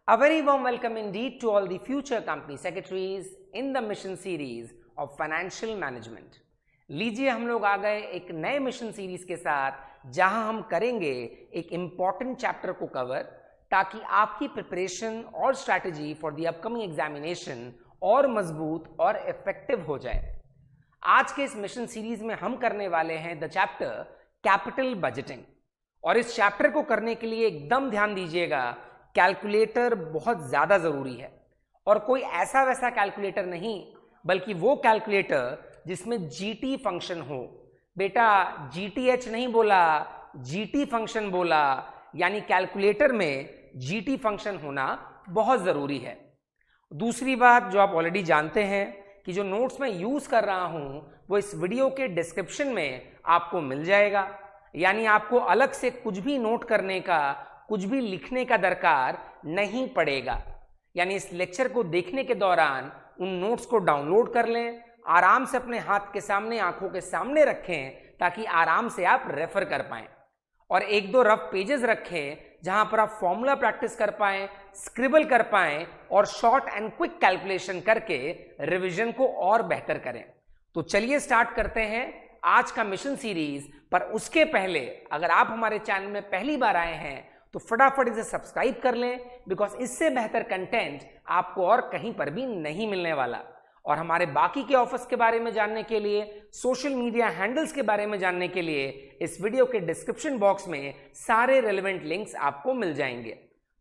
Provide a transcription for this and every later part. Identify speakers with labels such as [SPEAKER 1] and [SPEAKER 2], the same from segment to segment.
[SPEAKER 1] A very warm welcome indeed to all the future company secretaries in the mission series of financial management. लीजिए हम लोग आ गए एक नए मिशन सीरीज के साथ जहां हम करेंगे एक इम्पॉर्टेंट चैप्टर को कवर ताकि आपकी प्रिपरेशन और strategy for the upcoming examination और मजबूत और इफेक्टिव हो जाए। आज के इस मिशन सीरीज में हम करने वाले हैं द चैप्टर कैपिटल बजटिंग, और इस चैप्टर को करने के लिए एकदम ध्यान दीजिएगा, कैलकुलेटर बहुत ज्यादा जरूरी है। और कोई ऐसा वैसा कैलकुलेटर नहीं, बल्कि वो कैलकुलेटर जिसमें जीटी फंक्शन हो। बेटा जीटीएच नहीं बोला, जीटी फंक्शन बोला, यानी कैलकुलेटर में जीटी फंक्शन होना बहुत जरूरी है। दूसरी बात जो आप ऑलरेडी जानते हैं कि जो नोट्स मैं यूज कर रहा हूं वो इस वीडियो के डिस्क्रिप्शन में आपको मिल जाएगा, यानी आपको अलग से कुछ भी नोट करने का, कुछ भी लिखने का दरकार नहीं पड़ेगा। यानी इस लेक्चर को देखने के दौरान उन नोट्स को डाउनलोड कर लें, आराम से अपने हाथ के सामने, आंखों के सामने रखें ताकि आराम से आप रेफर कर पाएं, और एक दो रफ पेजेस रखें जहां पर आप फॉर्मूला प्रैक्टिस कर पाएं, स्क्रिबल कर पाएं और शॉर्ट एंड क्विक कैलकुलेशन करके रिवीजन को और बेहतर करें। तो चलिए स्टार्ट करते हैं आज का मिशन सीरीज। पर उसके पहले अगर आप हमारे चैनल में पहली बार आए हैं तो फटाफट इसे सब्सक्राइब कर लें, बिकॉज इससे बेहतर कंटेंट आपको और कहीं पर भी नहीं मिलने वाला। और हमारे बाकी के ऑफर्स के बारे में जानने के लिए, सोशल मीडिया हैंडल्स के बारे में जानने के लिए इस वीडियो के डिस्क्रिप्शन बॉक्स में सारे रेलेवेंट लिंक्स आपको मिल जाएंगे।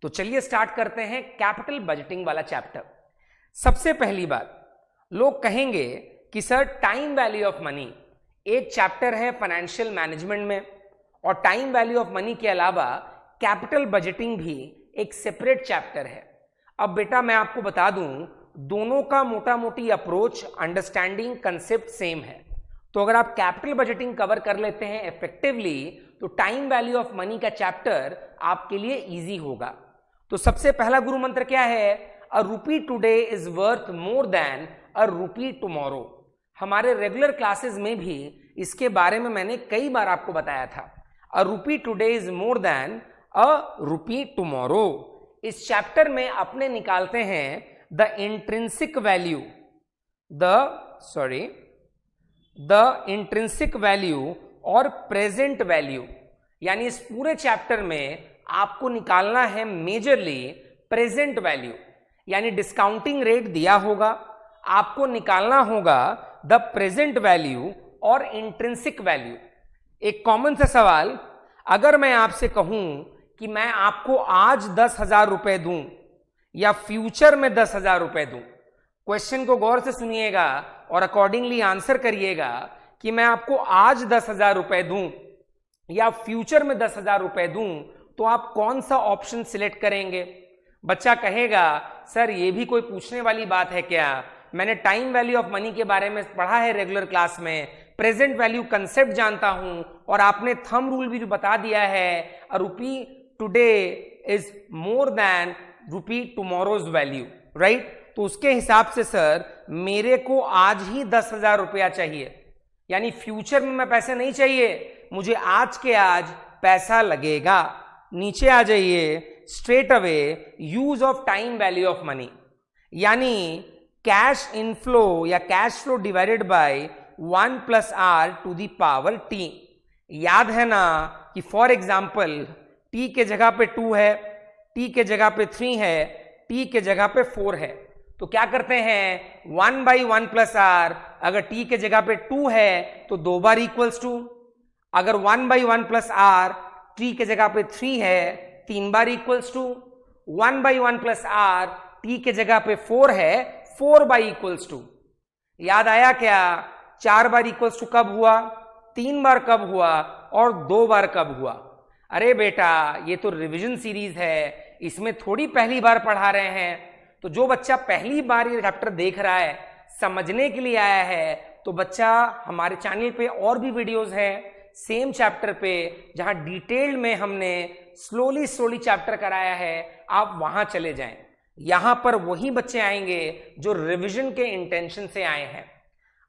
[SPEAKER 1] तो चलिए स्टार्ट करते हैं कैपिटल बजटिंग वाला चैप्टर। सबसे पहली बात, लोग कहेंगे कि sir time value of money एक चैप्टर है फाइनेंशियल मैनेजमेंट में, और टाइम वैल्यू ऑफ मनी के अलावा कैपिटल बजटिंग भी एक सेपरेट चैप्टर है। अब बेटा मैं आपको बता दूं, दोनों का मोटा मोटी अप्रोच, अंडरस्टैंडिंग, कंसेप्ट सेम है। तो अगर आप कैपिटल बजटिंग कवर कर लेते हैं इफेक्टिवली तो टाइम वैल्यू ऑफ मनी का चैप्टर आपके लिए इजी होगा। तो सबसे पहला गुरु मंत्र क्या है? A rupee today is worth more than a rupee tomorrow. हमारे रेगुलर क्लासेस में भी इसके बारे में मैंने कई बार आपको बताया था। अ rupee today is more than a rupee tomorrow. इस चैप्टर में अपने निकालते हैं the intrinsic value, the intrinsic value और प्रेजेंट वैल्यू। यानी इस पूरे चैप्टर में आपको निकालना है मेजरली प्रेजेंट वैल्यू, यानी डिस्काउंटिंग रेट दिया होगा, आपको निकालना होगा द प्रेजेंट वैल्यू और इंट्रिंसिक वैल्यू। एक कॉमन सा सवाल, अगर मैं आपसे कहूं कि मैं आपको आज 10,000 रुपए दूं या फ्यूचर में 10,000 रुपए दूं, क्वेश्चन को गौर से सुनिएगा और अकॉर्डिंगली आंसर करिएगा कि मैं आपको आज 10,000 रुपए दूं या फ्यूचर में 10,000 रुपए दूं, तो आप कौन सा ऑप्शन सिलेक्ट करेंगे? बच्चा कहेगा सर ये भी कोई पूछने वाली बात है क्या, मैंने टाइम वैल्यू ऑफ मनी के बारे में पढ़ा है रेगुलर क्लास में, प्रेजेंट वैल्यू कंसेप्ट जानता हूं, और आपने थंब रूल भी जो बता दिया है, a rupee today is more then रूपी टुमारोज वैल्यू, राइट? तो उसके हिसाब से सर मेरे को आज ही 10,000 रुपया चाहिए, यानी फ्यूचर में मैं पैसे नहीं चाहिए, मुझे आज के आज पैसा लगेगा। नीचे आ जाइए, straight away use of time value of money, यानी कैश इनफ्लो या cash flow divided by 1 + r to the power t। याद है ना कि फॉर एग्जाम्पल t के जगह पे 2 है, t के जगह पे 3 है, t के जगह पे 4 है, तो क्या करते हैं 1/1 + r। अगर t के जगह पे 2 है तो 2 बार इक्वल्स टू, अगर 1/1 + r t के जगह पे 3 है 3 बार इक्वल्स टू, 1/1 + r t के जगह पे 4 है 4 बार इक्वल्स टू। याद आया क्या? 4 बार इक्वल्स टू कब हुआ, 3 बार कब हुआ और 2 बार कब हुआ? अरे बेटा ये तो रिवीजन सीरीज है, इसमें थोड़ी पहली बार पढ़ा रहे हैं। तो जो बच्चा पहली बार ये चैप्टर देख रहा है, समझने के लिए आया है, तो बच्चा हमारे चैनल पे और भी वीडियोस हैं सेम चैप्टर पे जहां डिटेल में हमने स्लोली चैप्टर कराया है, आप वहां चले जाएं। यहां पर वही बच्चे आएंगे जो रिवीजन के इंटेंशन से आए हैं।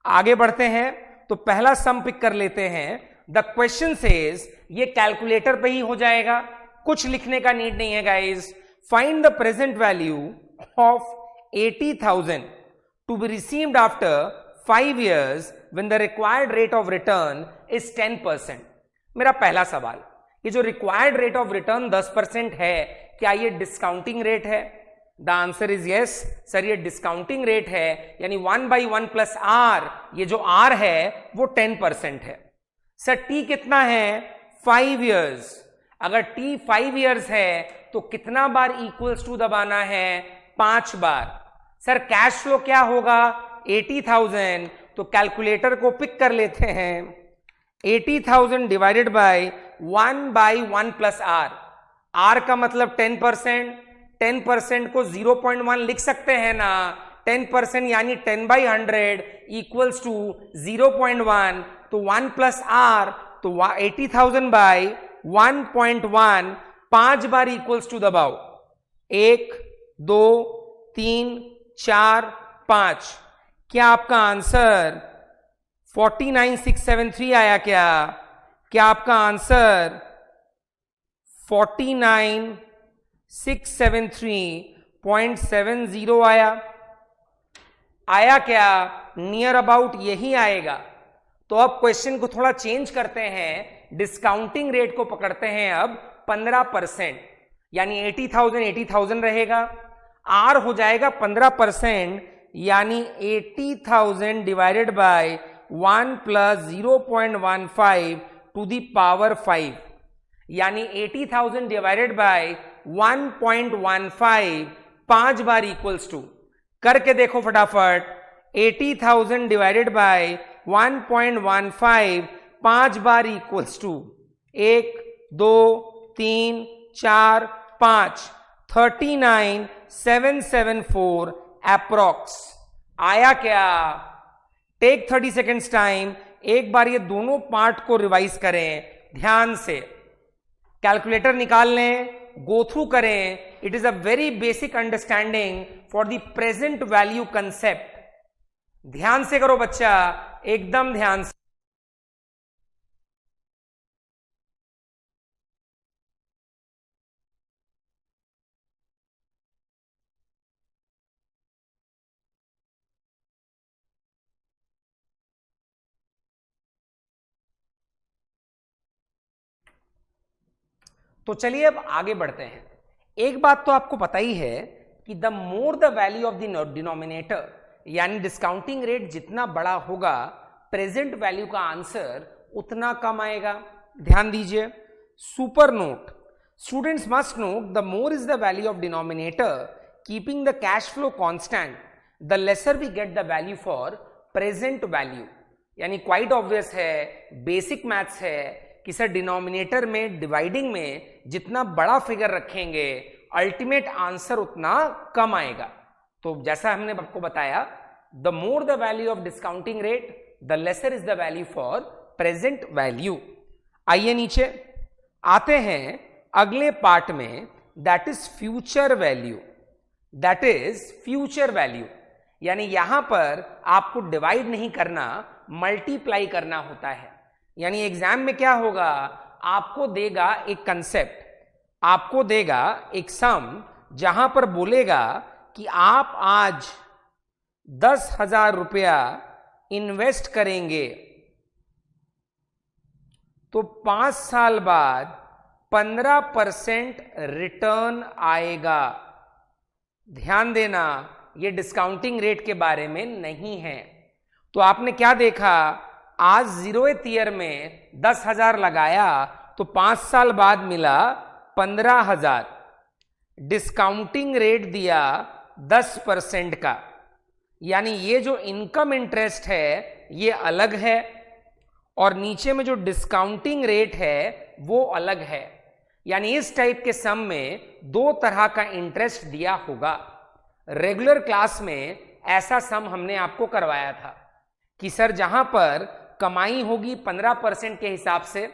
[SPEAKER 1] आगे बढ़ते हैं तो पहला सम पिक कर लेते हैं। द क्वेश्चन सेज, ये कैलकुलेटर पे ही हो जाएगा, कुछ लिखने का नीड नहीं है guys. Find the present value of 80,000 to be received after 5 years when the required rate of return is 10%. मेरा पहला सवाल, ये जो रिक्वायर्ड रेट ऑफ रिटर्न 10% है, क्या ये डिस्काउंटिंग रेट है? The answer is yes sir, ये डिस्काउंटिंग रेट है, यानी 1/1 प्लस आर, ये जो आर है वो 10% है। सर टी कितना है? 5 years। अगर टी 5 years है तो कितना बार इक्वल्स टू दबाना है? 5 बार। सर कैश फ्लो क्या होगा? 80,000। तो कैलकुलेटर को पिक कर लेते हैं, 80,000 divided by 1/1 plus R. R का मतलब 10%, 10% को 0.1 लिख सकते हैं ना, 10% यानी 10/100 इक्वल्स टू 0.1, तो 1 प्लस आर, तो 80,000 बाय 1.1, 5 बार इक्वल्स टू दबाओ, 1 2 3 4 5। क्या आपका आंसर 49,673 आया? क्या आपका आंसर 49,673.70 आया क्या? नियर अबाउट यही आएगा। तो अब क्वेश्चन को थोड़ा चेंज करते हैं, डिस्काउंटिंग रेट को पकड़ते हैं अब 15%, यानी 80,000 रहेगा, आर हो जाएगा 15%, यानी 80,000 divided by 1 plus 0.15 to the power 5, यानी 80,000 डिवाइडेड बाय 1.15 5 बार इक्वल्स टू, करके देखो फटाफट, 80,000 डिवाइडेड बाय 1.15 5 बार इक्वल्स टू 1 2 3 4 5, 39,774 अप्रॉक्स आया क्या? टेक 30 सेकेंड्स टाइम, एक बार ये दोनों पार्ट को रिवाइज करें ध्यान से, कैलकुलेटर निकाल लें, गो थ्रू करें। It is a very basic understanding for the present value concept. ध्यान से करो बच्चा, एकदम ध्यान से। तो चलिए अब आगे बढ़ते हैं। एक बात तो आपको पता ही है कि the more the value of the denominator, यानी डिस्काउंटिंग रेट जितना बड़ा होगा, प्रेजेंट वैल्यू का आंसर उतना कम आएगा। ध्यान दीजिए, super note, students must note the more is the value of denominator keeping the cash flow constant, the lesser we get the value for present value. यानी quite obvious है, basic maths है कि sir denominator में, dividing में जितना बड़ा figure रखेंगे ultimate answer उतना कम आएगा। तो जैसा हमने आपको बताया, the more the value of discounting rate, the lesser is the value for present value. आइए नीचे आते हैं अगले पार्ट में, that is future value. That is future value, यानी यहां पर आपको डिवाइड नहीं करना, मल्टीप्लाई करना होता है। यानी एग्जाम में क्या होगा, आपको देगा एक कंसेप्ट, आपको देगा एक सम, जहां पर बोलेगा कि आप आज 10,000 रुपया इन्वेस्ट करेंगे तो 5 साल बाद 15% रिटर्न आएगा। ध्यान देना, यह डिस्काउंटिंग रेट के बारे में नहीं है। तो आपने क्या देखा, आज 0th ईयर में 10,000 लगाया तो 5 साल बाद मिला 15,000, डिस्काउंटिंग रेट दिया 10% का, यानी ये जो इनकम इंटरेस्ट है ये अलग है और नीचे में जो डिस्काउंटिंग रेट है वो अलग है। यानी इस टाइप के सम में 2 तरह का इंटरेस्ट दिया होगा। रेगुलर क्लास में ऐसा सम हमने आपको करवाया था कि सर जहां पर कमाई होगी 15% के हिसाब से,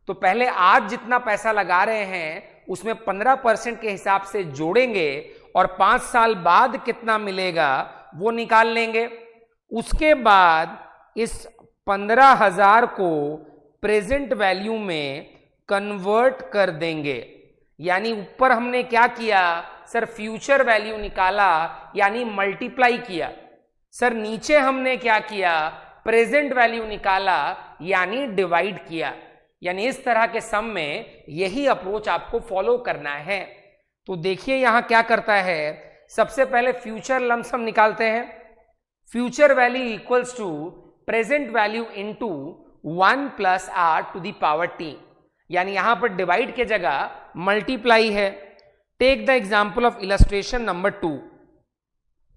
[SPEAKER 1] तो पहले आज जितना पैसा लगा रहे हैं उसमें 15% के हिसाब से जोड़ेंगे और 5 साल बाद कितना मिलेगा वो निकाल लेंगे। उसके बाद इस 15,000 को प्रेजेंट वैल्यू में कन्वर्ट कर देंगे, यानी ऊपर हमने क्या किया सर, फ्यूचर वैल्यू निकाला यानी मल्टीप्लाई किया। सर नीचे हमने क्या किया, प्रेजेंट वैल्यू निकाला यानी डिवाइड किया। यानी इस तरह के सम में यही अप्रोच आपको फॉलो करना है। तो देखिए यहां क्या करता है, सबसे पहले फ्यूचर लमसम निकालते हैं। Future value equals to present value into 1 plus R to the power T, यानी यहां पर डिवाइड के जगह मल्टीप्लाई है। Take the example of illustration number 2।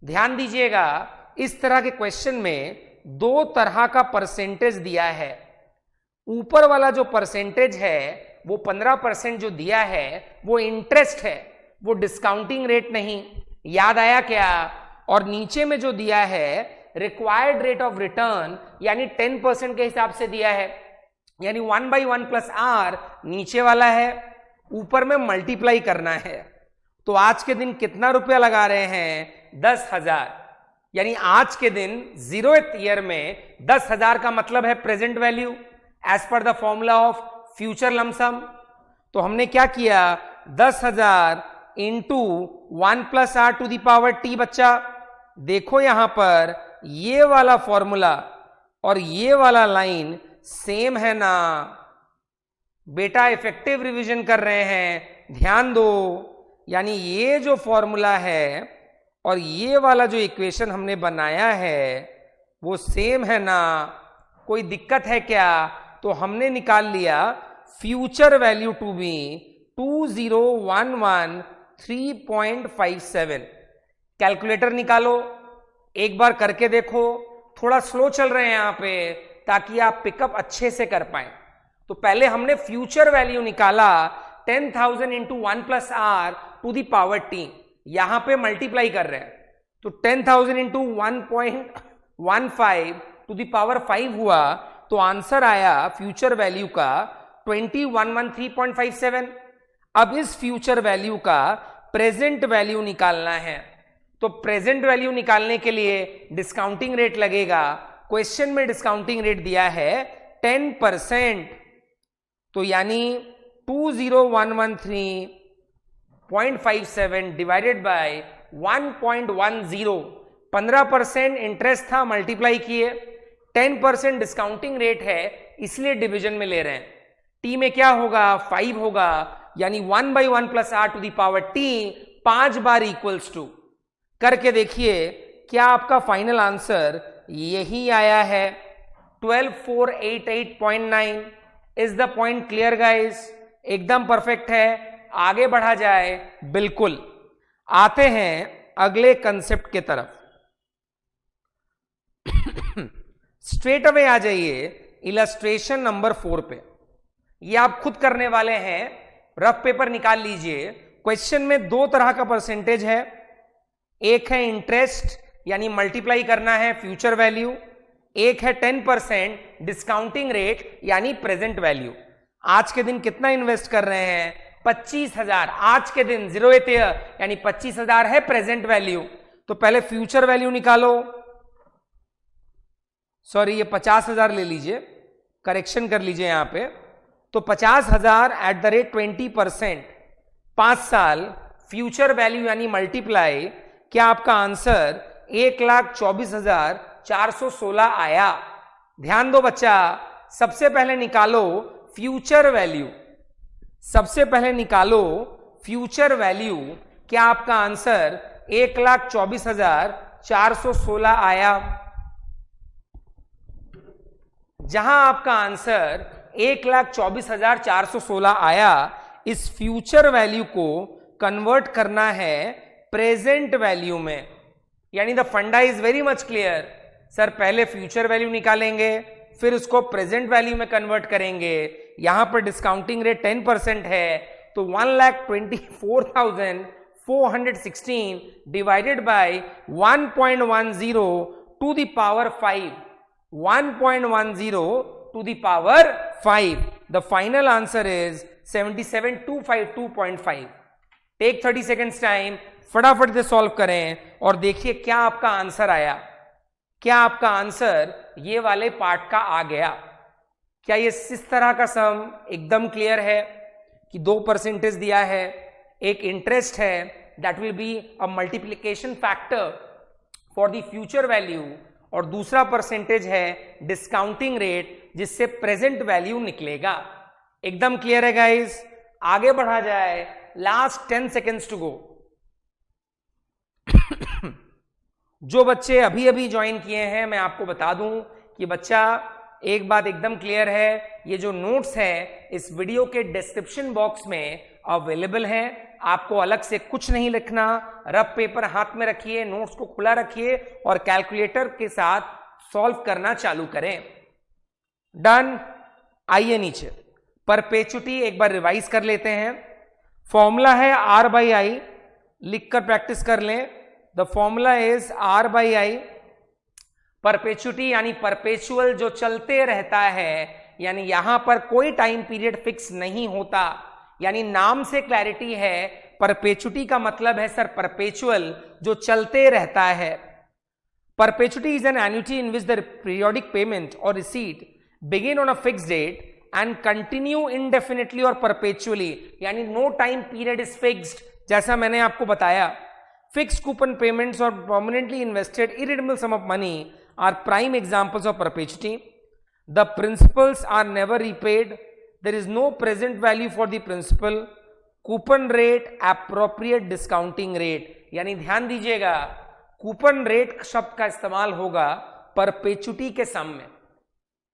[SPEAKER 1] ध्यान दीजिएगा, इस तरह के क्वेश्चन में दो तरह का परसेंटेज दिया है। ऊपर वाला जो परसेंटेज है वो 15% जो दिया है वो इंटरेस्ट है, वो डिस्काउंटिंग रेट नहीं, याद आया क्या। और नीचे में जो दिया है रिक्वायर्ड रेट ऑफ रिटर्न यानी 10% के हिसाब से दिया है, यानी 1/1 प्लस आर नीचे वाला है, ऊपर में मल्टीप्लाई करना है। तो आज के दिन कितना रुपया लगा रहे हैं, 10,000। यानी आज के दिन 0th ईयर में 10,000 का मतलब है present value as per the formula of future lump sum. तो हमने क्या किया, 10,000 into 1 plus R to the power T. बच्चा देखो यहां पर ये वाला फॉर्मूला और ये वाला लाइन सेम है ना बेटा, इफेक्टिव रिवीजन कर रहे हैं, ध्यान दो। यानी ये जो फॉर्मूला है और ये वाला जो इक्वेशन हमने बनाया है वो सेम है ना, कोई दिक्कत है क्या। तो हमने निकाल लिया future value to be 20,113.57। Calculator निकालो, एक बार करके देखो, थोड़ा स्लो चल रहे हैं यहां पे ताकि आप पिकअप अच्छे से कर पाए। तो पहले हमने फ्यूचर वैल्यू निकाला 10,000 into 1 plus R to the power T, यहां पे मल्टीप्लाई कर रहे हैं। तो 10,000 इंटू 1.15 टू दी पावर 5 हुआ, तो आंसर आया फ्यूचर वैल्यू का 2113.57। अब इस फ्यूचर वैल्यू का प्रेजेंट वैल्यू निकालना है। तो प्रेजेंट वैल्यू निकालने के लिए डिस्काउंटिंग रेट लगेगा। क्वेश्चन में डिस्काउंटिंग रेट दिया है 10%, तो यानी 20,113.57 डिवाइडेड बाय 1.10। 15% इंटरेस्ट था, मल्टीप्लाई किए, 10% डिस्काउंटिंग रेट है इसलिए डिवीजन में ले रहे हैं। टी में क्या होगा, 5 होगा, यानी 1/1 plus R to the power T 5 बार इक्वल्स टू। करके देखिए क्या आपका फाइनल आंसर यही आया है, 12,488.9। Is the point clear guys, एकदम परफेक्ट है। आगे बढ़ा जाए, बिल्कुल। आते हैं अगले कंसेप्ट के तरफ। स्ट्रेट अवे आ जाइए इलस्ट्रेशन नंबर 4 पे। ये आप खुद करने वाले हैं, रफ पेपर निकाल लीजिए। क्वेश्चन में दो तरह का परसेंटेज है, एक है इंटरेस्ट यानी मल्टीप्लाई करना है फ्यूचर वैल्यू, एक है 10% डिस्काउंटिंग रेट यानी प्रेजेंट वैल्यू। आज के दिन कितना इन्वेस्ट कर रहे हैं, 25,000। आज के दिन 0th ईयर यानी 25,000 है प्रेजेंट वैल्यू। तो पहले फ्यूचर वैल्यू निकालो, सॉरी ये 50,000 ले लीजिए, करेक्शन कर लीजिए यहां पे। तो 50,000 एट द रेट 20%, 5 साल फ्यूचर वैल्यू यानी मल्टीप्लाई, क्या आपका आंसर 1,24,416 आया। ध्यान दो बच्चा, सबसे पहले निकालो फ्यूचर वैल्यू, सबसे पहले निकालो फ्यूचर वैल्यू, क्या आपका आंसर 1,24,416 आया। जहां आपका आंसर 1,24,416 आया, इस फ्यूचर वैल्यू को कन्वर्ट करना है प्रेजेंट वैल्यू में। यानी द फंडा is very much clear. Sir पहले फ्यूचर वैल्यू निकालेंगे, फिर उसको प्रेजेंट वैल्यू में कन्वर्ट करेंगे। यहां पर डिस्काउंटिंग रेट 10% है, तो 1,24,416 divided by 1.10 to the power 5, 1.10 to the power 5. The final answer is 77,252.5. Take 30 seconds time, फटाफट से सॉल्व करें और देखिए क्या आपका आंसर आया। क्या आपका आंसर ये वाले पार्ट का आ गया। क्या ये इस तरह का सम एकदम क्लियर है कि 2% दिया है, एक इंटरेस्ट है, that will be a multiplication factor for the future value, और दूसरा परसेंटेज है डिस्काउंटिंग रेट जिससे प्रेजेंट वैल्यू निकलेगा। एकदम क्लियर है गाइस? आगे बढ़ा जाए, लास्ट 10 सेकेंड्स टू गो। जो बच्चे अभी अभी ज्वाइन किए हैं, मैं आपको बता दूं कि बच्चा, एक बात एकदम क्लियर है, ये जो नोट्स है इस वीडियो के डिस्क्रिप्शन बॉक्स में अवेलेबल है। आपको अलग से कुछ नहीं लिखना, रफ पेपर हाथ में रखिए, नोट्स को खुला रखिए और कैलकुलेटर के साथ सॉल्व करना चालू करें। डन? आइए नीचे, परपेचुटी एक बार रिवाइज कर लेते हैं। फॉर्मूला है R बाई आई, लिखकर प्रैक्टिस कर लें। The formula is R by I. Perpetuity यानी परपेचुअल, जो चलते रहता है, यानी यहां पर कोई टाइम पीरियड फिक्स नहीं होता, यानी नाम से क्लैरिटी है। परपेचुटी का मतलब है सर परपेचुअल, जो चलते रहता है। Perpetuity is an annuity in which the periodic payment or receipt begin on a fix date and continue indefinitely or perpetually, यानी no time period is fixed. जैसा मैंने आपको बताया, फिक्स्ड कूपन पेमेंट्स और permanently invested irredeemable sum of money are prime examples of perpetuity. The principals are never repaid. There is no present value for the principal. Coupon rate, appropriate discounting rate. यानी ध्यान दीजिएगा, coupon rate शब्द का इस्तेमाल होगा perpetuity के सम में।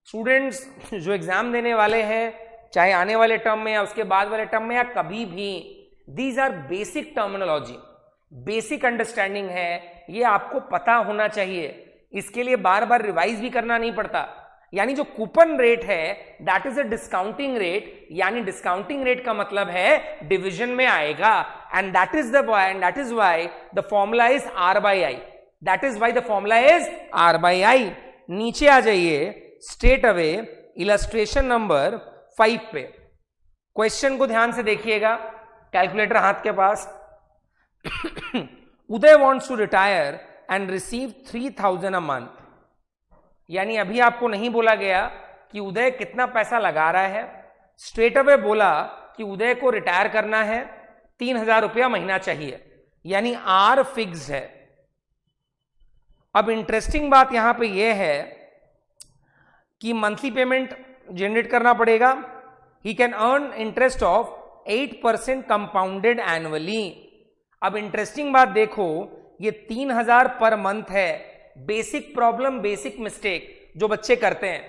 [SPEAKER 1] Students जो एग्जाम देने वाले हैं, चाहे आने वाले टर्म में या उसके बाद वाले टर्म में या कभी भी, these are basic terminology, basic understanding है, ये आपको पता होना चाहिए। इसके लिए बार बार रिवाइज भी करना नहीं पड़ता। यानी जो कूपन रेट है that is a discounting rate, यानी डिस्काउंटिंग रेट का मतलब है डिवीजन में आएगा, and that is why the formula is R by I. That is why the formula is R by आई। नीचे आ जाइए स्ट्रेट अवे इलस्ट्रेशन नंबर 5 पे। क्वेश्चन को ध्यान से देखिएगा, कैलकुलेटर हाथ के पास। Uday wants to retire and receive 3000 a month, यानी अभी आपको नहीं बोला गया कि उदय कितना पैसा लगा रहा है, स्ट्रेट अवे बोला कि उदय को रिटायर करना है, 3000 रुपया महीना चाहिए, यानी R फिक्स है। अब इंटरेस्टिंग बात यहां पे यह है कि मंथली पेमेंट जनरेट करना पड़ेगा। He can earn interest of 8% compounded annually. अब इंटरेस्टिंग बात देखो, ये 3000 पर मंथ है। बेसिक प्रॉब्लम, बेसिक मिस्टेक जो बच्चे करते हैं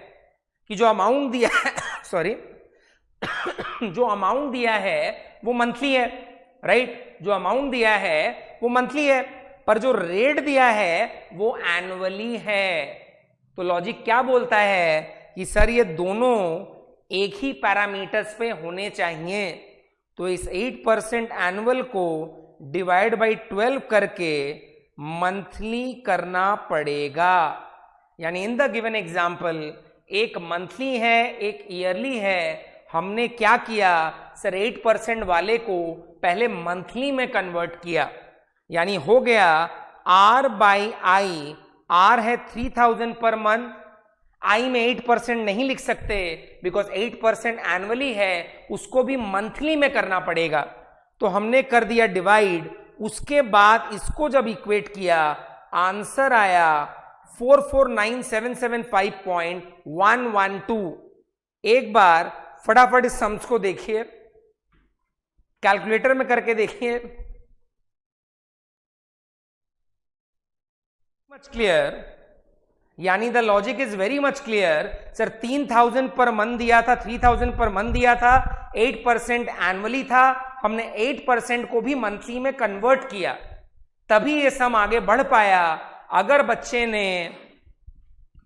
[SPEAKER 1] कि जो अमाउंट दिया है सॉरी जो अमाउंट दिया है वो मंथली है, राइट? जो अमाउंट दिया है वो मंथली है, पर जो रेट दिया है वो एनुअली है। तो लॉजिक क्या बोलता है कि सर ये दोनों एक ही पैरामीटर्स पे होने चाहिए। तो इस 8% एनुअल को डिवाइड बाई 12 करके मंथली करना पड़ेगा। यानी इन द गिवन एग्जाम्पल एक मंथली है, एक ईयरली है। हमने क्या किया सर, 8% वाले को पहले मंथली में कन्वर्ट किया, यानी हो गया R बाई आई। R है 3000 पर मंथ, आई में 8% नहीं लिख सकते बिकॉज 8% एनुअली है, उसको भी मंथली में करना पड़ेगा। तो हमने कर दिया डिवाइड, उसके बाद इसको जब इक्वेट किया आंसर आया 449775.112। एक बार फटाफट इस सम्स को देखिए, कैलकुलेटर में करके देखिए। मच क्लियर, यानी the logic is very much clear. Sir 3000 per month दिया था, 3000 पर मंथ दिया था, 8% एनुअली था, हमने 8% को भी मंथली में कन्वर्ट किया, तभी ये सम आगे बढ़ पाया। अगर बच्चे ने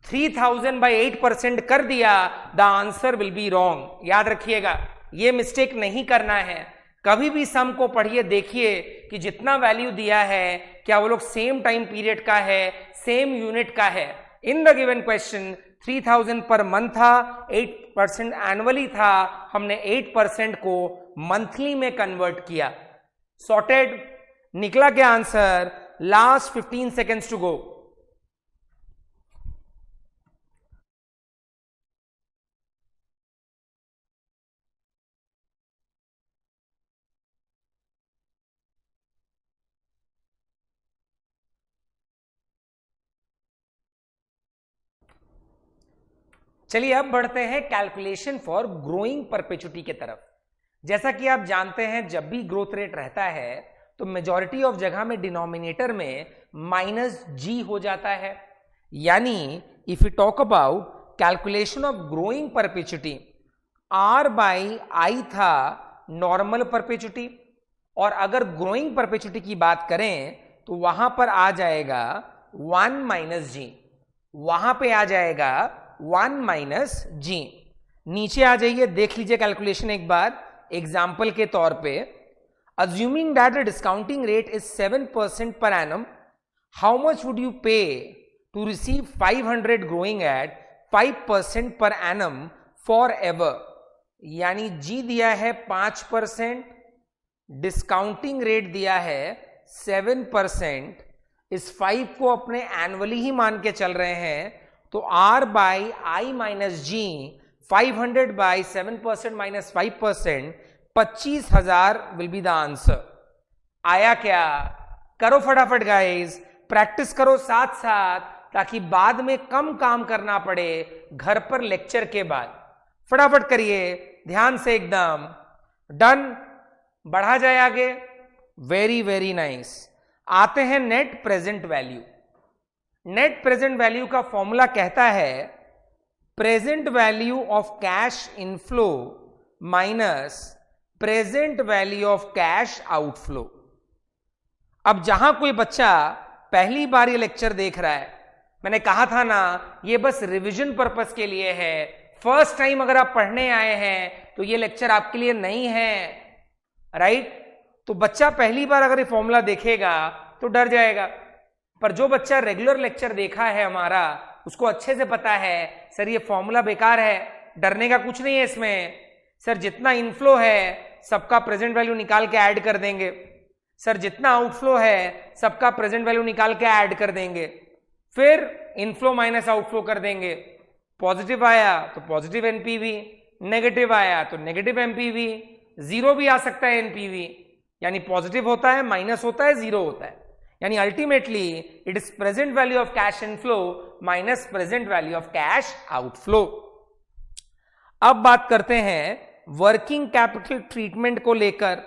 [SPEAKER 1] 3000 बाई 8% कर दिया, the answer will be wrong. याद रखिएगा, ये मिस्टेक नहीं करना है। कभी भी सम को पढ़िए, देखिए कि जितना वैल्यू दिया है क्या वो लोग सेम टाइम पीरियड का है, सेम यूनिट का है। In the given question 3000 per month था, 8% एनुअली था, हमने 8% को मंथली में कन्वर्ट किया। सॉर्टेड? निकला क्या answer? Last 15 seconds to go. चलिए अब बढ़ते हैं कैलकुलेशन फॉर ग्रोइंग परपेचुटी के तरफ। जैसा कि आप जानते हैं जब भी ग्रोथ रेट रहता है तो मेजॉरिटी ऑफ जगह में डिनोमिनेटर में -g हो जाता है। यानी if you talk about calculation of growing perpetuity, r by आई था नॉर्मल परपेचुटी, और अगर ग्रोइंग परपेचुटी की बात करें तो वहां पर आ जाएगा 1 - g, वहां पे आ जाएगा 1 - g। नीचे आ जाइए, देख लीजिए कैलकुलेशन एक बार एग्जाम्पल के तौर पे। assuming that the discounting rate is 7% per annum, how much would you pay to receive 500 growing at 5% per annum forever? यानी G दिया है 5%, डिस्काउंटिंग रेट दिया है 7%, इस 5 को अपने एनुअली ही मान के चल रहे हैं, तो R by I minus G, 500 by 7% minus 5%, 25,000 will be the answer. आया क्या? करो फटाफट गाइस, प्रैक्टिस करो साथ साथ, ताकि बाद में कम काम करना पड़े घर पर लेक्चर के बाद। फटाफट करिए ध्यान से एकदम। डन, बढ़ा जाए आगे। Very very nice. आते हैं net present value. Net present value का फॉर्मूला कहता है present value of cash inflow minus present value of cash outflow. अब जहां कोई बच्चा पहली बार ये लेक्चर देख रहा है, मैंने कहा था ना ये बस रिवीजन पर्पस के लिए है। फर्स्ट टाइम अगर आप पढ़ने आए हैं तो ये लेक्चर आपके लिए नहीं है, राइट? तो बच्चा पहली बार अगर ये फॉर्मूला देखेगा तो डर जाएगा, पर जो बच्चा रेगुलर लेक्चर देखा है हमारा, उसको अच्छे से पता है सर ये फॉर्मूला बेकार है, डरने का कुछ नहीं है इसमें। सर जितना इनफ्लो है सबका प्रेजेंट वैल्यू निकाल के ऐड कर देंगे, सर जितना आउटफ्लो है सबका प्रेजेंट वैल्यू निकाल के ऐड कर देंगे, फिर इनफ्लो माइनस आउटफ्लो कर देंगे। पॉजिटिव आया तो पॉजिटिव एनपीवी, नेगेटिव आया तो नेगेटिव एनपीवी, जीरो भी आ सकता है एनपीवी, यानी पॉजिटिव होता है, माइनस होता है, जीरो होता है। यानी ultimately it is present value of cash inflow minus present value of cash outflow. अब बात करते हैं वर्किंग कैपिटल ट्रीटमेंट को लेकर।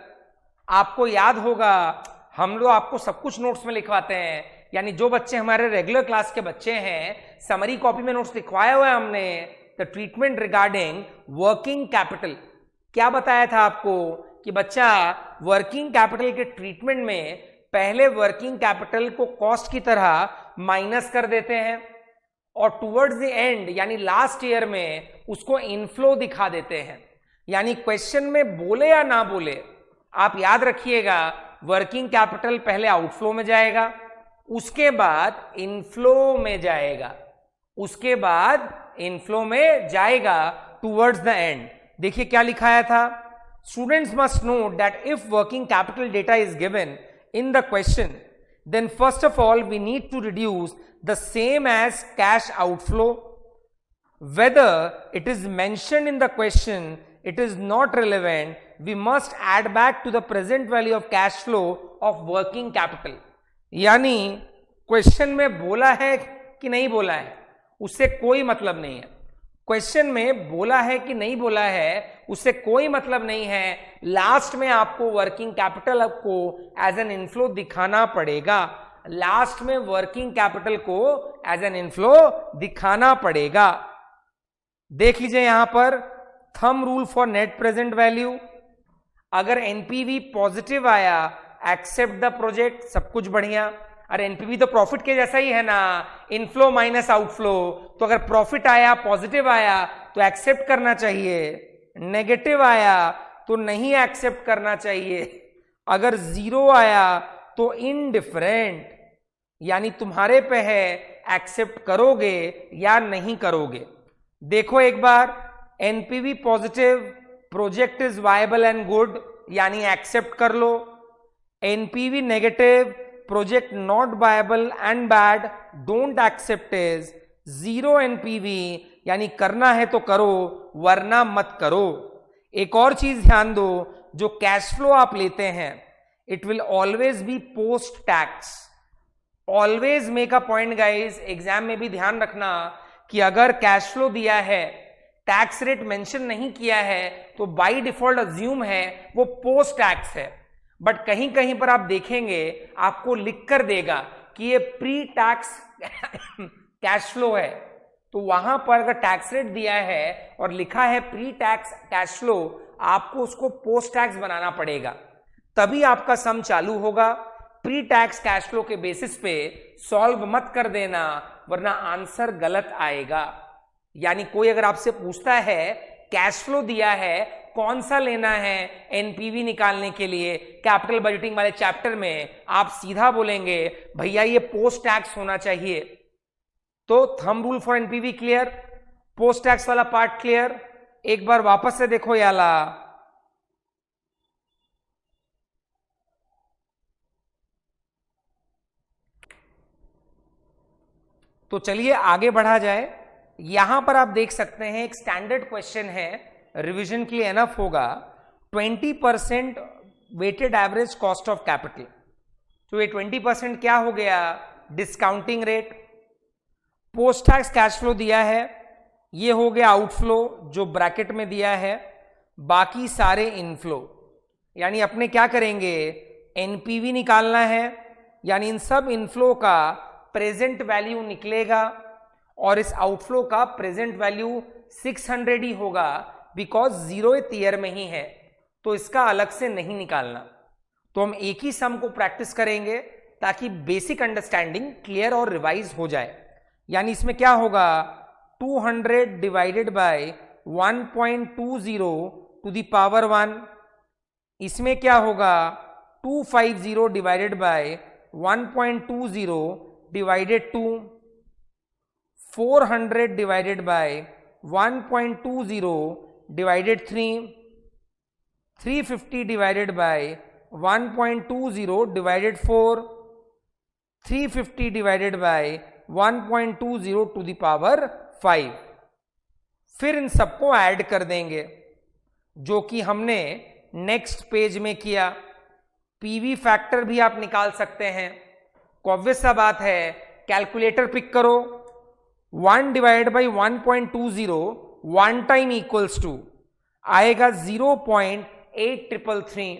[SPEAKER 1] आपको याद होगा हम लोग आपको सब कुछ नोट्स में लिखवाते हैं, यानी जो बच्चे हमारे रेगुलर क्लास के बच्चे हैं, समरी कॉपी में नोट्स लिखवाया हुआ है हमने। The treatment regarding working capital, क्या बताया था आपको कि बच्चा वर्किंग कैपिटल के ट्रीटमेंट में पहले वर्किंग कैपिटल को कॉस्ट की तरह माइनस कर देते हैं और टुवर्ड्स द एंड यानी लास्ट ईयर में उसको इनफ्लो दिखा देते हैं। यानी क्वेश्चन में बोले या ना बोले आप याद रखिएगा, वर्किंग कैपिटल पहले आउटफ्लो में जाएगा, उसके बाद इनफ्लो में जाएगा, उसके बाद इनफ्लो में जाएगा टुवर्ड्स द एंड। देखिए क्या लिखाया था, students must note that if working capital data is given in the question, then first of all we need to reduce the same as cash outflow. Whether it is mentioned in the question, it is not relevant. We must add back to the present value of cash flow of working capital. यानी question में बोला है कि नहीं बोला है उससे कोई मतलब नहीं है। क्वेश्चन में बोला है कि नहीं बोला है उससे कोई मतलब नहीं है। लास्ट में आपको वर्किंग कैपिटल को एज एन इनफ्लो दिखाना पड़ेगा, लास्ट में वर्किंग कैपिटल को एज एन इनफ्लो दिखाना पड़ेगा। देख लीजिए यहां पर thumb rule for net present value. अगर एनपीवी पॉजिटिव आया एक्सेप्ट द प्रोजेक्ट, सब कुछ बढ़िया। अरे एनपीवी तो प्रॉफिट के जैसा ही है ना, इनफ्लो माइनस आउटफ्लो, तो अगर प्रॉफिट आया पॉजिटिव आया तो एक्सेप्ट करना चाहिए, नेगेटिव आया तो नहीं एक्सेप्ट करना चाहिए, अगर जीरो आया तो इनडिफरेंट, यानी तुम्हारे पे है एक्सेप्ट करोगे या नहीं करोगे। देखो एक बार, NPV positive, project is viable and good, यानी एक्सेप्ट कर लो। NPV negative, project not viable and bad, don't accept is. Zero NPV यानी करना है तो करो वरना मत करो। एक और चीज ध्यान दो, जो कैश फ्लो आप लेते हैं it will always be post tax. Always make a point guys, exam में भी ध्यान रखना कि अगर कैश फ्लो दिया है, टैक्स रेट मेंशन नहीं किया है, तो बाय डिफॉल्ट अज्यूम है वो पोस्ट टैक्स है। बट कहीं कहीं पर आप देखेंगे आपको लिख कर देगा कि ये प्री टैक्स कैश फ्लो है, तो वहां पर अगर टैक्स रेट दिया है और लिखा है प्री टैक्स कैश फ्लो, आपको उसको पोस्ट टैक्स बनाना पड़ेगा, तभी आपका सम चालू होगा। प्री टैक्स कैश फ्लो के बेसिस पे सॉल्व मत कर देना, वरना आंसर गलत आएगा। यानी कोई अगर आपसे पूछता है कैश फ्लो दिया है, कौन सा लेना है एनपीवी निकालने के लिए कैपिटल बजटिंग वाले चैप्टर में, आप सीधा बोलेंगे भैया ये पोस्ट टैक्स होना चाहिए। तो thumb rule for NPV clear, post tax वाला पार्ट क्लियर। एक बार वापस से देखो याला, तो चलिए आगे बढ़ा जाए। यहां पर आप देख सकते हैं एक स्टैंडर्ड क्वेश्चन है, रिवीजन के लिए एनफ होगा। 20% weighted average cost of capital, तो ये 20% क्या हो गया, discounting rate. Post tax cash flow दिया है, ये हो गया आउटफ्लो जो ब्रैकेट में दिया है, बाकी सारे इनफ्लो। यानी अपने क्या करेंगे, एनपीवी निकालना है, यानी इन सब इनफ्लो का प्रेजेंट वैल्यू निकलेगा और इस आउटफ्लो का प्रेजेंट वैल्यू 600 ही होगा, बिकॉज 0th ईयर में ही है, तो इसका अलग से नहीं निकालना। तो हम एक ही सम को प्रैक्टिस करेंगे ताकि बेसिक अंडरस्टैंडिंग क्लियर और रिवाइज हो जाए। यानी इसमें क्या होगा, 200 divided by 1.20 to the power 1, इसमें क्या होगा 250 divided by 1.20 divided 2, 400 divided by 1.20 divided 3, 350 divided by 1.20 divided 4, 350 divided by 1.20 to the power 5। फिर इन सबको ऐड कर देंगे, जो कि हमने नेक्स्ट पेज में किया। पीवी फैक्टर भी आप निकाल सकते हैं, ऑब्वियस सा बात है, कैलकुलेटर पिक करो। 1 divide by 1.20 one time equals to आएगा 0.8333।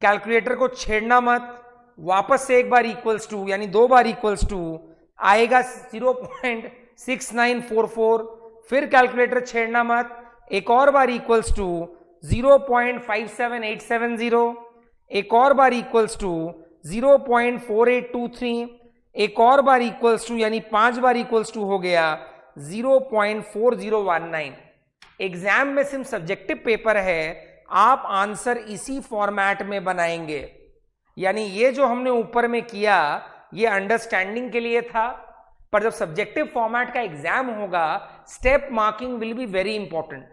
[SPEAKER 1] कैलकुलेटर को छेड़ना मत, वापस से एक बार इक्वल्स टू यानी 2 बार इक्वल्स टू आएगा 0.6944। फिर कैलकुलेटर छेड़ना मत, एक और बार इक्वल्स टू 0.57870, एक और बार इक्वल्स टू 0.4823, एक और बार इक्वल्स टू यानी 5 बार इक्वल्स टू हो गया 0.4019। एग्जाम में सिर्फ सब्जेक्टिव पेपर है, आप आंसर इसी फॉर्मेट में बनाएंगे। यानी ये जो हमने ऊपर में किया ये अंडरस्टैंडिंग के लिए था, पर जब सब्जेक्टिव फॉर्मेट का एग्जाम होगा step marking will be very important.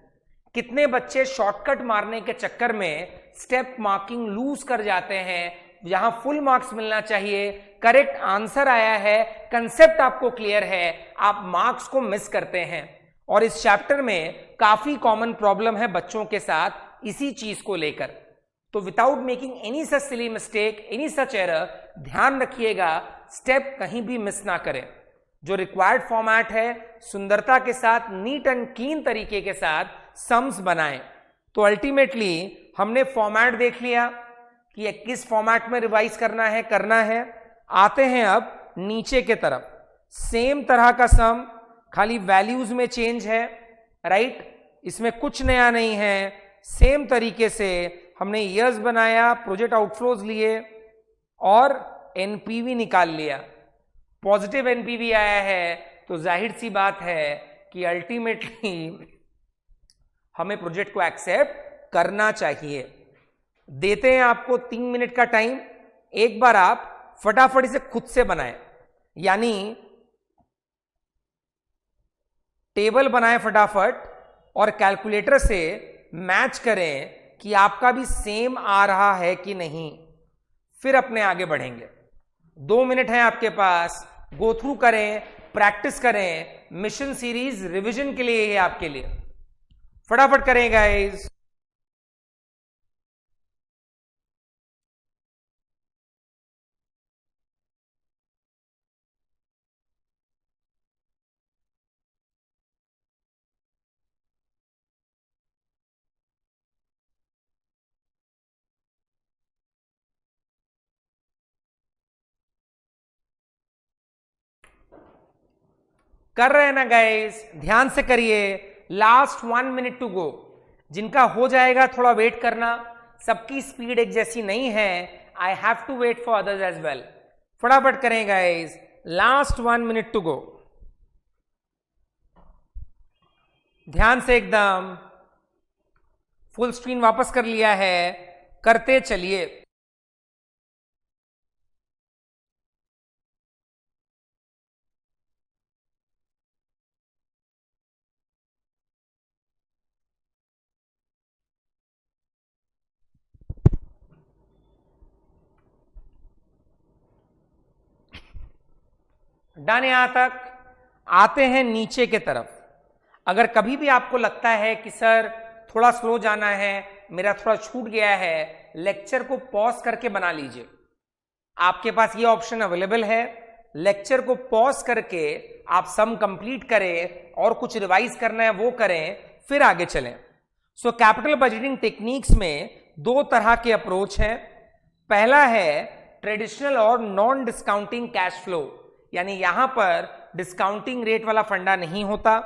[SPEAKER 1] कितने बच्चे शॉर्टकट मारने के चक्कर में स्टेप मार्किंग लूज कर जाते हैं, जहां फुल मार्क्स मिलना चाहिए, करेक्ट आंसर आया है, कंसेप्ट आपको क्लियर है, आप मार्क्स को मिस करते हैं। और इस चैप्टर में काफी कॉमन प्रॉब्लम है बच्चों के साथ इसी चीज को लेकर। तो without making any such silly mistake, any such error, ध्यान रखिएगा स्टेप कहीं भी मिस ना करें। जो रिक्वायर्ड फॉर्मेट है सुंदरता के साथ, नीट एंड क्लीन तरीके के साथ सम्स बनाएं। तो अल्टीमेटली हमने फॉर्मेट देख लिया कि किस फॉर्मेट में रिवाइज करना है। आते हैं अब नीचे के तरफ, सेम तरह का सम, खाली वैल्यूज में चेंज है, राइट। इसमें कुछ नया नहीं है, सेम तरीके से हमने ईयर्स बनाया, प्रोजेक्ट आउटफ्लोज लिए और एनपीवी निकाल लिया। पॉजिटिव एनपीवी आया है तो जाहिर सी बात है कि अल्टीमेटली हमें प्रोजेक्ट को एक्सेप्ट करना चाहिए। देते हैं आपको 3 मिनट का टाइम, एक बार आप फटाफट इसे खुद से बनाएं, यानी टेबल बनाएं फटाफट और कैलकुलेटर से मैच करें कि आपका भी सेम आ रहा है कि नहीं, फिर अपने आगे बढ़ेंगे। 2 मिनट है आपके पास, गो थ्रू करें, प्रैक्टिस करें। मिशन सीरीज रिवीजन के लिए है आपके लिए, फटाफट करें गाइस। कर रहे हैं ना गाइस? ध्यान से करिए। Last 1 minute to go. जिनका हो जाएगा थोड़ा वेट करना, सबकी स्पीड एक जैसी नहीं है। I have to wait for others as well. फटाफट करें guys. Last 1 minute to go. ध्यान से एकदम। फुल स्क्रीन वापस कर लिया है, करते चलिए। डन? यहां तक आते हैं नीचे के तरफ। अगर कभी भी आपको लगता है कि सर थोड़ा स्लो जाना है, मेरा थोड़ा छूट गया है, लेक्चर को पॉज करके बना लीजिए। आपके पास ये ऑप्शन अवेलेबल है। लेक्चर को पॉज करके आप सम कंप्लीट करें और कुछ रिवाइज करना है वो करें, फिर आगे चलें। सो कैपिटल बजटिंग टेक्निक्स में 2 तरह के अप्रोच हैं। पहला है ट्रेडिशनल और नॉन डिस्काउंटिंग कैश फ्लो, यानी यहां पर डिस्काउंटिंग रेट वाला फंडा नहीं होता।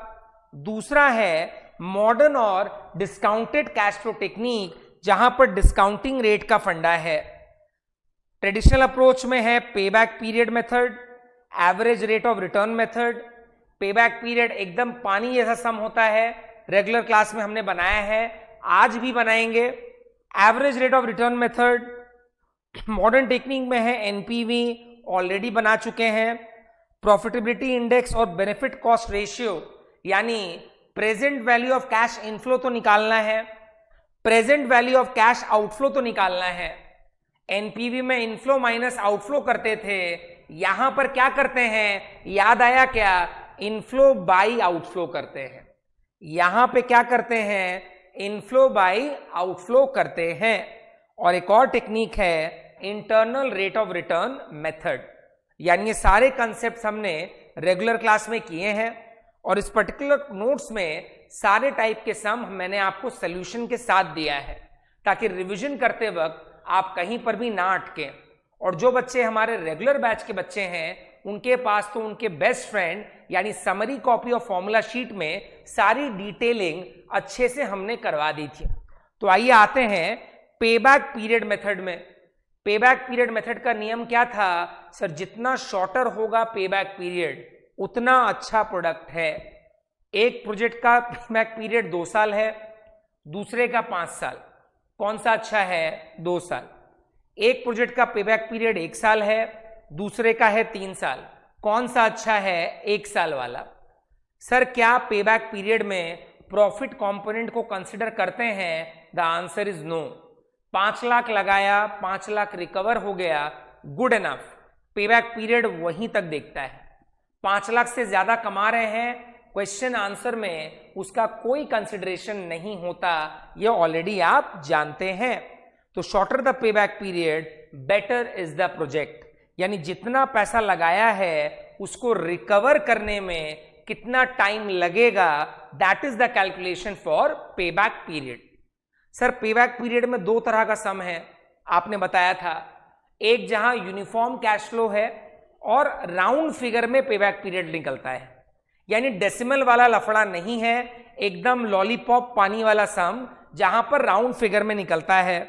[SPEAKER 1] दूसरा है मॉडर्न और डिस्काउंटेड कैश फ्लो टेक्निक, जहां पर डिस्काउंटिंग रेट का फंडा है। ट्रेडिशनल अप्रोच में है payback period method, average rate of return method. Payback period एकदम पानी जैसा सम होता है, रेगुलर क्लास में हमने बनाया है, आज भी बनाएंगे। Average rate of return method modern technique में है एनपीवी, ऑलरेडी बना चुके हैं। प्रॉफिटेबिलिटी इंडेक्स और बेनिफिट कॉस्ट रेशियो, यानी present value of cash inflow तो निकालना है, present value of cash outflow तो निकालना है। एनपीवी में इनफ्लो माइनस आउटफ्लो करते थे, यहां पर क्या करते हैं? याद आया क्या? इनफ्लो बाई आउटफ्लो करते हैं। यहां पे क्या करते हैं? इनफ्लो बाई आउटफ्लो करते हैं। और एक और टेक्निक है internal rate of return method, यानी ये सारे कंसेप्ट हमने रेगुलर क्लास में किए हैं और इस पर्टिकुलर नोट्स में सारे टाइप के सम मैंने आपको सॉल्यूशन के साथ दिया है, ताकि रिवीजन करते वक्त आप कहीं पर भी ना अटकें। और जो बच्चे हमारे रेगुलर बैच के बच्चे हैं, उनके पास तो उनके बेस्ट फ्रेंड यानी summary copy of formula sheet में सारी डिटेलिंग अच्छे से हमने करवा दी थी। तो आइए आते हैं पेबैक पीरियड मेथड में। पेबैक पीरियड मेथड का नियम क्या था? सर जितना शॉर्टर होगा पेबैक पीरियड उतना अच्छा प्रोडक्ट है। एक प्रोजेक्ट का पेबैक पीरियड 2 साल है, दूसरे का 5 साल। कौन सा अच्छा है? 2 साल। एक प्रोजेक्ट का पेबैक पीरियड 1 साल है, दूसरे का है 3 साल। कौन सा अच्छा है? 1 साल वाला। सर क्या पेबैक पीरियड में प्रॉफिट कंपोनेंट को कंसिडर करते हैं? The answer is no. 5 lakh लगाया, 5 लाख रिकवर हो गया, गुड इनफ। पेबैक पीरियड वहीं तक देखता है। 5 लाख से ज्यादा कमा रहे हैं, क्वेश्चन आंसर में उसका कोई कंसिडरेशन नहीं होता, ये ऑलरेडी आप जानते हैं। तो shorter the payback period better is the project, यानी जितना पैसा लगाया है उसको रिकवर करने में कितना टाइम लगेगा, that is the calculation for payback period. Sir payback period में 2 तरह का सम है, आपने बताया था। एक जहां यूनिफॉर्म कैश फ्लो है और राउंड फिगर में पेबैक पीरियड निकलता है, यानी डेसिमल वाला लफड़ा नहीं है, एकदम लॉलीपॉप पानी वाला सम जहां पर राउंड फिगर में निकलता है।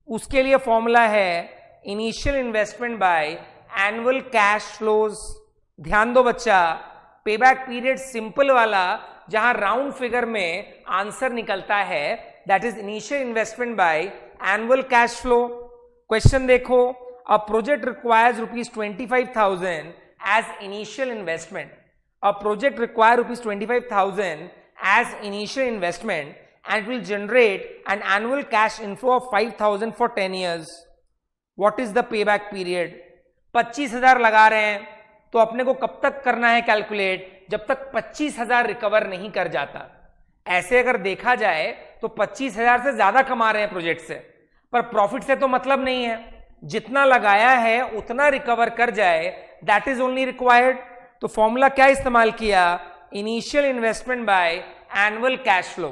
[SPEAKER 1] उसके लिए फॉर्मूला है initial investment by annual cash flows. ध्यान दो बच्चा, पेबैक पीरियड सिंपल वाला जहां राउंड फिगर में आंसर निकलता है, that is initial investment by annual cash flow. Question देखो, a project requires ₹25,000 as initial investment. A project require ₹25,000 as initial investment and will generate an annual cash inflow of 5,000 for 10 years. What is the payback period? 25,000 लगा रहे हैं तो अपने को कब तक करना है कैलकुलेट? जब तक 25,000 रिकवर नहीं कर जाता। ऐसे अगर देखा जाए तो 25,000 से ज्यादा कमा रहे हैं प्रोजेक्ट से, पर प्रॉफिट से तो मतलब नहीं है। जितना लगाया है उतना रिकवर कर जाए, दैट इज ओनली रिक्वायर्ड। तो फॉर्मूला क्या इस्तेमाल किया? Initial investment by annual cash flow.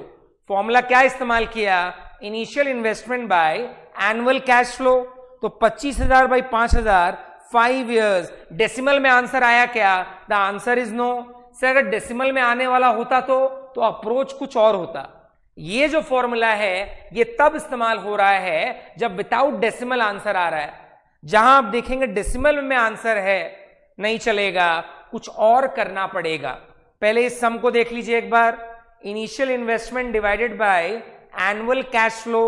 [SPEAKER 1] Formula क्या इस्तेमाल किया? Initial investment by annual cash flow. तो 25,000 बाई 5,000, 5 years। डेसिमल में आंसर आया क्या? The answer is no. Sir अगर डेसिमल में आने वाला होता तो अप्रोच कुछ और होता। ये जो फॉर्मूला है ये तब इस्तेमाल हो रहा है जब विदाउट डेसिमल आंसर आ रहा है। जहां आप देखेंगे डेसिमल में आंसर है नहीं चलेगा, कुछ और करना पड़ेगा। पहले इस सम को देख लीजिए एक बार। Initial investment divided by annual cash flow,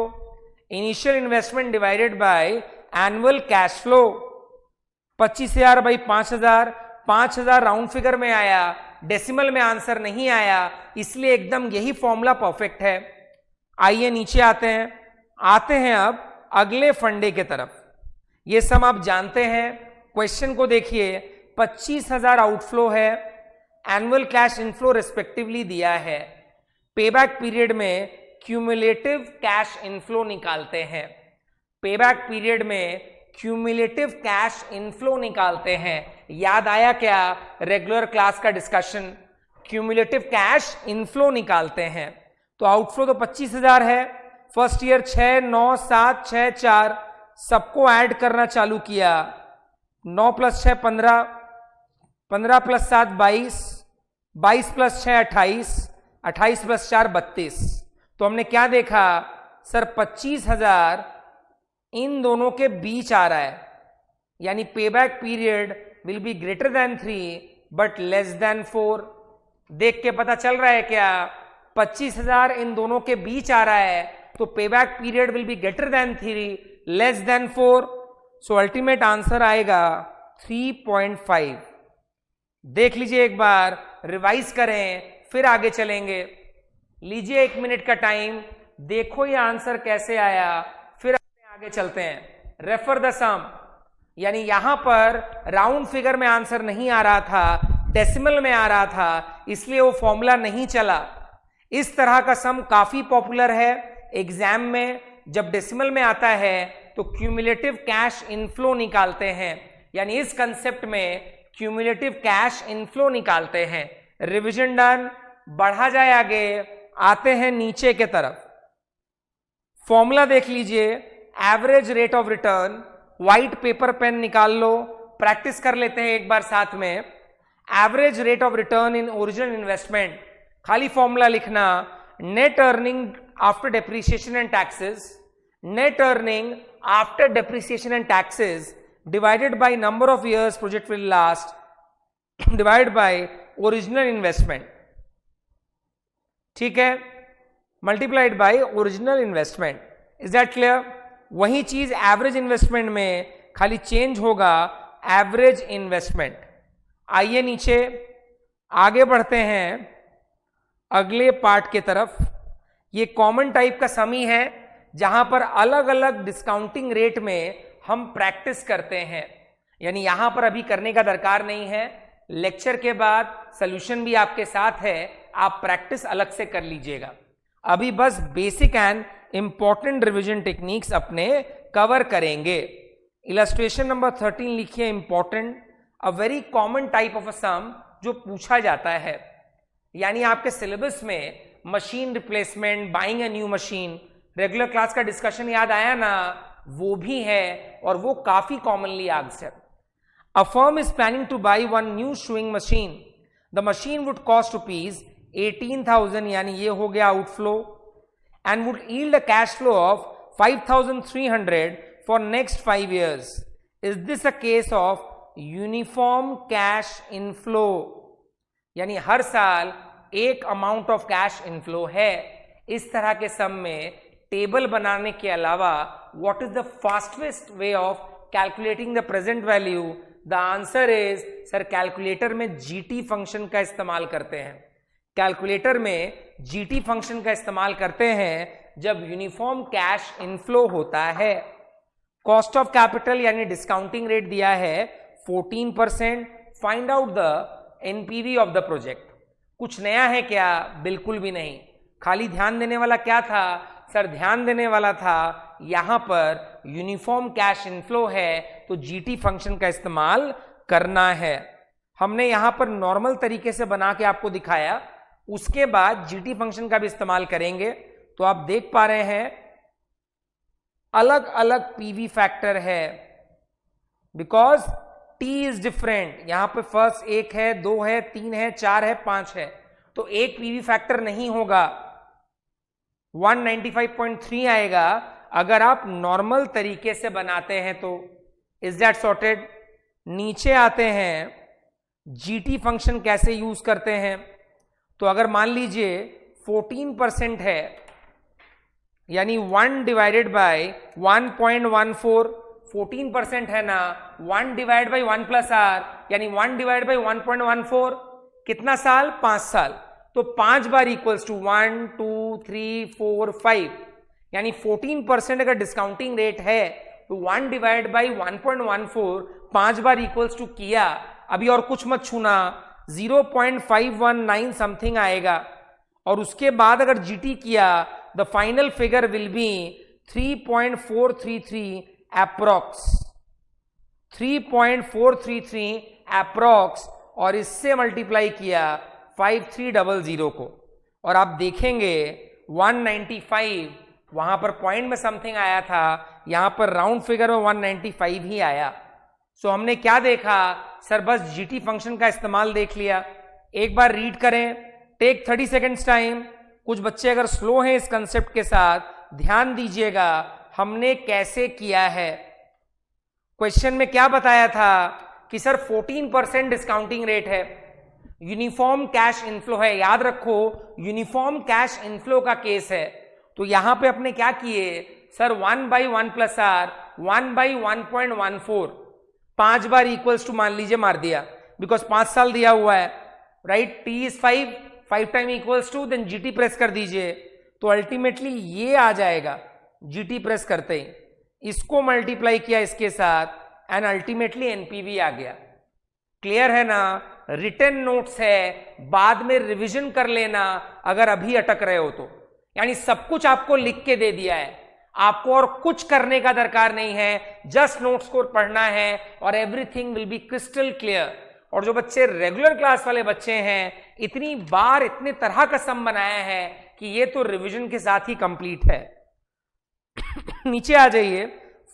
[SPEAKER 1] initial investment divided by annual cash flow 25,000 by 5,000, 5,000 round figure में आया, डेसिमल में आंसर नहीं आया, इसलिए एकदम यही फॉर्मूला परफेक्ट है। आइए नीचे आते हैं अब अगले फंडे के तरफ। ये सम आप जानते हैं, क्वेश्चन को देखिए। 25,000 आउटफ्लो है, एनुअल कैश इनफ्लो रिस्पेक्टिवली दिया है। पेबैक पीरियड में क्यूमुलेटिव कैश इनफ्लो निकालते हैं। पेबैक पीरियड में क्यूमुलेटिव कैश इनफ्लो निकालते हैं। याद आया क्या रेगुलर क्लास का डिस्कशन? क्यूमुलेटिव कैश इनफ्लो निकालते हैं। तो आउटफ्लो तो 25,000 है, फर्स्ट ईयर 6, 9, 7, 6, 4 सबको ऐड करना चालू किया। 9 + 6 15, 15 + 7 22, 22 + 6 28, 28 + 4 32। तो हमने क्या देखा सर 25,000 इन दोनों के बीच आ रहा है, यानी payback period will be greater than 3 but less than 4। देख के पता चल रहा है क्या 25,000 इन दोनों के बीच आ रहा है, तो payback period will be greater than 3 less than 4। So ultimate answer आएगा 3.5। देख लीजिए एक बार, रिवाइज करें फिर आगे चलेंगे। लीजिए 1 मिनट का टाइम, देखो ये आंसर कैसे आया, फिर आगे चलते हैं। रेफर द सम, यानी यहां पर राउंड फिगर में आंसर नहीं आ रहा था, डेसिमल में आ रहा था, इसलिए वो फॉर्मूला नहीं चला। इस तरह का सम काफी पॉपुलर है एग्जाम में। जब डेसिमल में आता है तो क्यूमुलेटिव कैश इनफ्लो निकालते हैं, यानी इस कंसेप्ट में क्यूमुलेटिव कैश इनफ्लो निकालते हैं। रिवीजन डन, बढ़ा जाए आगे, आते हैं नीचे के तरफ। फॉर्मूला देख लीजिए, average rate of return. White paper pen निकाल लो, प्रैक्टिस कर लेते हैं एक बार साथ में। Average rate of return in original investment, खाली फॉर्मूला लिखना, net earning after depreciation and taxes, net earning after depreciation and taxes divided by number of years project will last divide by original investment, ठीक है, multiplied by original investment. Is that clear? वही चीज average investment में, खाली change होगा average investment. आइए नीचे आगे बढ़ते हैं अगले पार्ट के तरफ। ये कॉमन टाइप का समी है जहां पर अलग अलग डिस्काउंटिंग रेट में हम प्रैक्टिस करते हैं, यानी यहां पर अभी करने का दरकार नहीं है। लेक्चर के बाद सॉल्यूशन भी आपके साथ है, आप प्रैक्टिस अलग से कर लीजिएगा। अभी बस basic and important revision techniques अपने कवर करेंगे। इलस्ट्रेशन नंबर 13 लिखिए, important, a very common type of a sum जो पूछा जाता है, यानी आपके सिलेबस में machine replacement, buying a new machine, regular class का डिस्कशन याद आया ना, वो भी है और वो काफी कॉमनली आस्क्ड है। A firm is planning to buy one new sewing machine, the machine would cost ₹18,000, यानी ये हो गया outflow, and would yield a cash flow of 5,300 for next 5 years. Is this a case of uniform cash inflow? यानी हर साल एक amount of cash inflow है। इस तरह के सम में टेबल बनाने के अलावा what is the fastest way of calculating the present value? The answer is sir calculator में जीटी फंक्शन का इस्तेमाल करते हैं। कैलकुलेटर में जीटी फंक्शन का इस्तेमाल करते हैं जब यूनिफॉर्म कैश इनफ्लो होता है। कॉस्ट ऑफ कैपिटल यानी डिस्काउंटिंग रेट दिया है 14%। Find out the NPV of the project. कुछ नया है क्या? बिल्कुल भी नहीं। खाली ध्यान देने वाला क्या था सर? ध्यान देने वाला था यहां पर यूनिफॉर्म कैश इनफ्लो है तो जीटी फंक्शन का इस्तेमाल करना है। हमने यहां पर नॉर्मल तरीके से बना के आपको दिखाया, उसके बाद जीटी फंक्शन का भी इस्तेमाल करेंगे। तो आप देख पा रहे हैं अलग अलग पीवी फैक्टर है, बिकॉज टी इज डिफरेंट, यहां पे फर्स्ट 1 है, 2 है, 3 है, 4 है, 5 है, तो एक पीवी फैक्टर नहीं होगा, 195.3 आएगा अगर आप नॉर्मल तरीके से बनाते हैं तो। Is that sorted? नीचे आते हैं, जीटी फंक्शन कैसे यूज करते हैं। तो अगर मान लीजिए 14% है, यानी 1 डिवाइडेड बाय 1.14, 14% है ना, 1 डिवाइड बाई 1 प्लस आर, यानी 1 डिवाइड बाई 1.14, कितना साल? 5 साल। तो 5 बार इक्वल्स टू 1 2 3 4 5, यानी 14% अगर डिस्काउंटिंग रेट है तो 1 डिवाइड बाई 1.14 5 बार इक्वल्स टू किया, अभी और कुछ मत छूना, 0.519 समथिंग आएगा, और उसके बाद अगर जीटी किया the final figure will be 3.433 approx, 3.433 approx, और इससे मल्टीप्लाई किया 5300 को, और आप देखेंगे 195 वहां पर पॉइंट में समथिंग आया था, यहां पर राउंड फिगर में 195 ही आया। सो हमने क्या देखा सर? बस जीटी फंक्शन का इस्तेमाल देख लिया। एक बार रीड करें, टेक 30 सेकेंड्स टाइम। कुछ बच्चे अगर स्लो हैं इस कंसेप्ट के साथ, ध्यान दीजिएगा हमने कैसे किया है। क्वेश्चन में क्या बताया था कि सर 14% डिस्काउंटिंग रेट है, यूनिफॉर्म कैश इनफ्लो है, याद रखो यूनिफॉर्म कैश इनफ्लो का केस है। तो यहां पे अपने क्या किए sir? 1 by 1 plus R, 1 by 1.14, 5 बार इक्वल्स टू मान लीजिए मार दिया, बिकॉज 5 साल दिया हुआ है, right? T is 5 time equals to, then GT press कर दीजिए, तो अल्टीमेटली ये आ जाएगा जीटी प्रेस करते ही, इसको मल्टीप्लाई किया इसके साथ एंड अल्टीमेटली एनपीवी आ गया। क्लियर है ना? रिटन नोट्स है, बाद में रिवीजन कर लेना अगर अभी अटक रहे हो तो, यानी सब कुछ आपको लिख के दे दिया है, आपको और कुछ करने का दरकार नहीं है, जस्ट नोट्स को पढ़ना है और everything will be crystal clear. और जो बच्चे रेगुलर क्लास वाले बच्चे हैं, इतनी बार इतने तरह का सम बनाया है कि ये तो रिवीजन के साथ ही कंप्लीट है। नीचे आ जाइए,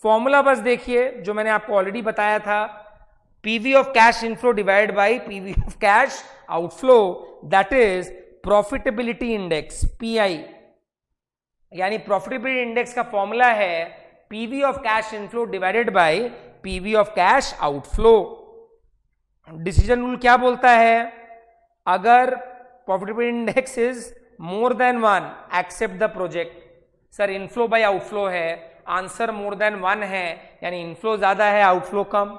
[SPEAKER 1] फॉर्मूला बस देखिए जो मैंने आपको ऑलरेडी बताया था, PV of cash inflow divide by PV of cash outflow, that is profitability index, PI. यानी प्रॉफिटेबिलिटी इंडेक्स का फॉर्मूला है PV of cash inflow divided by PV of cash outflow. Decision rule क्या बोलता है? अगर profitability index is more than 1 accept the project. Sir inflow by outflow है, answer more than 1 है, यानी इनफ्लो ज्यादा है आउटफ्लो कम,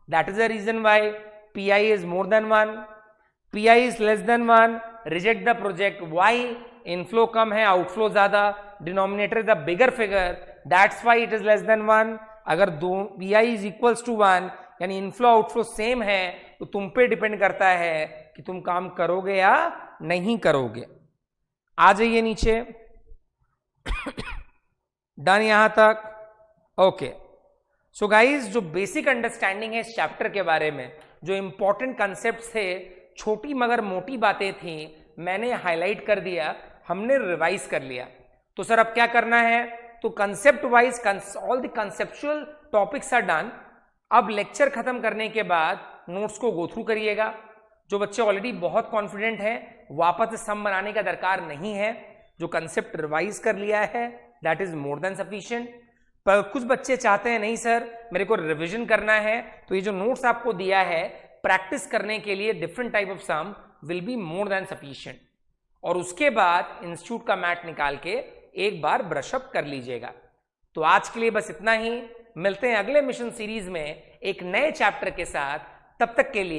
[SPEAKER 1] that is the reason why PI is more than 1। PI is less than 1, reject the project. Why? Inflow कम है outflow ज्यादा, denominator is a bigger figure, that's why it is less than 1। अगर pi is equals to 1 यानी inflow outflow same है, तो तुम पे depend करता है कि तुम काम करोगे या नहीं करोगे। आ जाइए नीचे। डन यहां तक? ओके। सो गाइज, जो बेसिक अंडरस्टैंडिंग है इस चैप्टर के बारे में, जो इंपॉर्टेंट कंसेप्ट थे, छोटी मगर मोटी बातें थी, मैंने हाईलाइट कर दिया, हमने रिवाइज कर लिया। तो सर अब क्या करना है? तो concept wise all the conceptual topics are done. अब लेक्चर खत्म करने के बाद नोट्स को गो थ्रू करिएगा। जो बच्चे ऑलरेडी बहुत कॉन्फिडेंट हैं, वापस से सम बनाने का दरकार नहीं है, जो कंसेप्ट रिवाइज कर लिया है that is more than sufficient. पर कुछ बच्चे चाहते हैं नहीं सर मेरे को रिवीजन करना है, तो ये जो नोट्स आपको दिया है प्रैक्टिस करने के लिए different type of sum will be more than sufficient, और उसके बाद इंस्टीट्यूट का मैट निकाल के एक बार ब्रशअप कर लीजिएगा। तो आज के लिए बस इतना ही, मिलते हैं अगले मिशन सीरीज में एक नए चैप्टर के साथ, तब तक के लिए